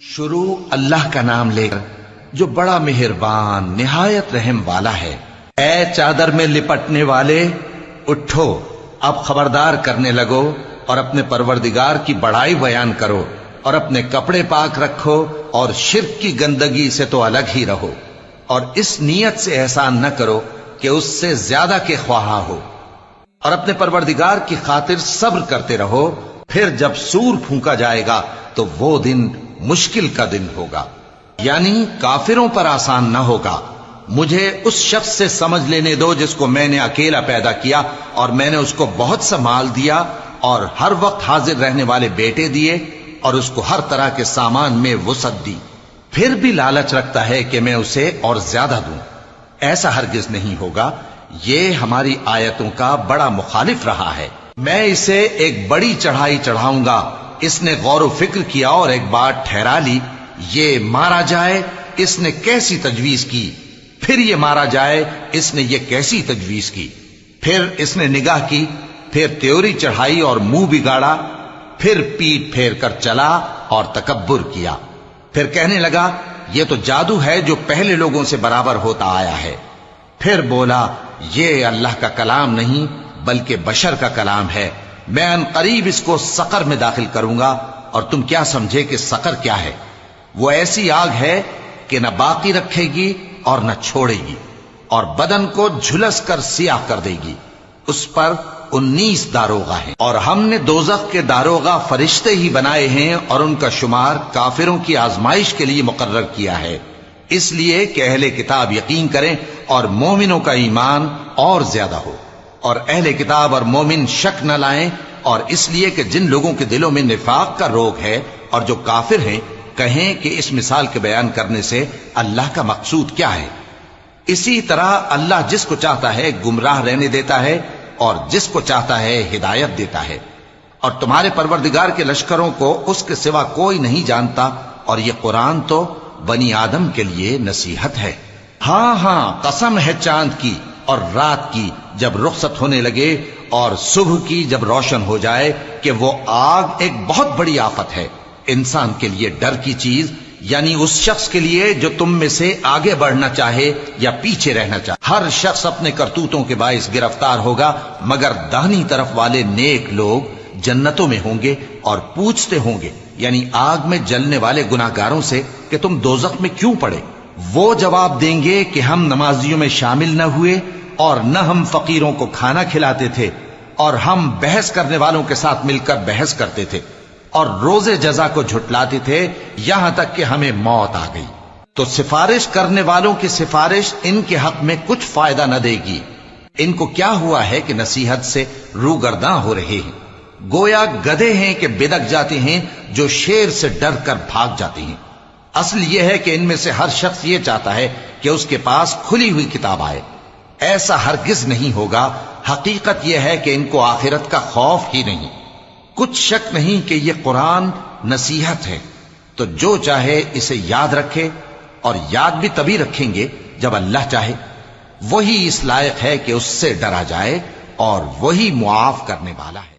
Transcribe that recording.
شروع اللہ کا نام لے کر جو بڑا مہربان نہایت رحم والا ہے۔ اے چادر میں لپٹنے والے اٹھو، اب خبردار کرنے لگو اور اپنے پروردگار کی بڑائی بیان کرو اور اپنے کپڑے پاک رکھو اور شرک کی گندگی سے تو الگ ہی رہو، اور اس نیت سے احسان نہ کرو کہ اس سے زیادہ کے خواہاں ہو، اور اپنے پروردگار کی خاطر صبر کرتے رہو۔ پھر جب سور پھونکا جائے گا تو وہ دن مشکل کا دن ہوگا، یعنی کافروں پر آسان نہ ہوگا۔ مجھے اس شخص سے سمجھ لینے دو جس کو میں نے اکیلا پیدا کیا اور میں نے اس کو بہت سا مال دیا اور ہر وقت حاضر رہنے والے بیٹے دیے اور اس کو ہر طرح کے سامان میں وسعت دی، پھر بھی لالچ رکھتا ہے کہ میں اسے اور زیادہ دوں۔ ایسا ہرگز نہیں ہوگا، یہ ہماری آیتوں کا بڑا مخالف رہا ہے۔ میں اسے ایک بڑی چڑھائی چڑھاؤں گا۔ اس نے غور و فکر کیا اور ایک بات ٹھہرا لی، یہ مارا جائے، اس نے کیسی تجویز کی، پھر یہ مارا جائے، اس نے یہ کیسی تجویز کی۔ پھر اس نے نگاہ کی، پھر تیوری چڑھائی اور منہ بگاڑا، پھر پیٹ پھیر کر چلا اور تکبر کیا، پھر کہنے لگا یہ تو جادو ہے جو پہلے لوگوں سے برابر ہوتا آیا ہے۔ پھر بولا یہ اللہ کا کلام نہیں بلکہ بشر کا کلام ہے، میں ان قریب اس کو سقر میں داخل کروں گا، اور تم کیا سمجھے کہ سقر کیا ہے؟ وہ ایسی آگ ہے کہ نہ باقی رکھے گی اور نہ چھوڑے گی، اور بدن کو جھلس کر سیاہ کر دے گی۔ اس پر 19 داروغہ ہیں، اور ہم نے دوزخ کے داروغہ فرشتے ہی بنائے ہیں، اور ان کا شمار کافروں کی آزمائش کے لیے مقرر کیا ہے، اس لیے کہ اہل کتاب یقین کریں اور مومنوں کا ایمان اور زیادہ ہو، اور اہل کتاب اور مومن شک نہ لائیں، اور اس لیے کہ جن لوگوں کے دلوں میں نفاق کا روگ ہے اور جو کافر ہیں کہیں کہ اس مثال کے بیان کرنے سے اللہ کا مقصود کیا ہے۔ اسی طرح اللہ جس کو چاہتا ہے گمراہ رہنے دیتا ہے اور جس کو چاہتا ہے ہدایت دیتا ہے، اور تمہارے پروردگار کے لشکروں کو اس کے سوا کوئی نہیں جانتا، اور یہ قرآن تو بنی آدم کے لیے نصیحت ہے۔ ہاں ہاں، قسم ہے چاند کی اور رات کی جب رخصت ہونے لگے، اور صبح کی جب روشن ہو جائے، کہ وہ آگ ایک بہت بڑی آفت ہے، انسان کے لیے ڈر کی چیز، یعنی اس شخص کے لیے جو تم میں سے آگے بڑھنا چاہے یا پیچھے رہنا چاہے۔ ہر شخص اپنے کرتوتوں کے باعث گرفتار ہوگا، مگر داہنی طرف والے نیک لوگ جنتوں میں ہوں گے اور پوچھتے ہوں گے، یعنی آگ میں جلنے والے گناہگاروں سے کہ تم دوزخ میں کیوں پڑے؟ وہ جواب دیں گے کہ ہم نمازیوں میں شامل نہ ہوئے، اور نہ ہم فقیروں کو کھانا کھلاتے تھے، اور ہم بحث کرنے والوں کے ساتھ مل کر بحث کرتے تھے، اور روز جزا کو جھٹلاتے تھے، یہاں تک کہ ہمیں موت آ گئی۔ تو سفارش کرنے والوں کی سفارش ان کے حق میں کچھ فائدہ نہ دے گی۔ ان کو کیا ہوا ہے کہ نصیحت سے روگرداں ہو رہے ہیں، گویا گدھے ہیں کہ بدک جاتے ہیں جو شیر سے ڈر کر بھاگ جاتے ہیں۔ اصل یہ ہے کہ ان میں سے ہر شخص یہ چاہتا ہے کہ اس کے پاس کھلی ہوئی کتاب آئے، ایسا ہرگز نہیں ہوگا۔ حقیقت یہ ہے کہ ان کو آخرت کا خوف ہی نہیں۔ کچھ شک نہیں کہ یہ قرآن نصیحت ہے، تو جو چاہے اسے یاد رکھے، اور یاد بھی تبھی رکھیں گے جب اللہ چاہے۔ وہی اس لائق ہے کہ اس سے ڈرا جائے، اور وہی معاف کرنے والا ہے۔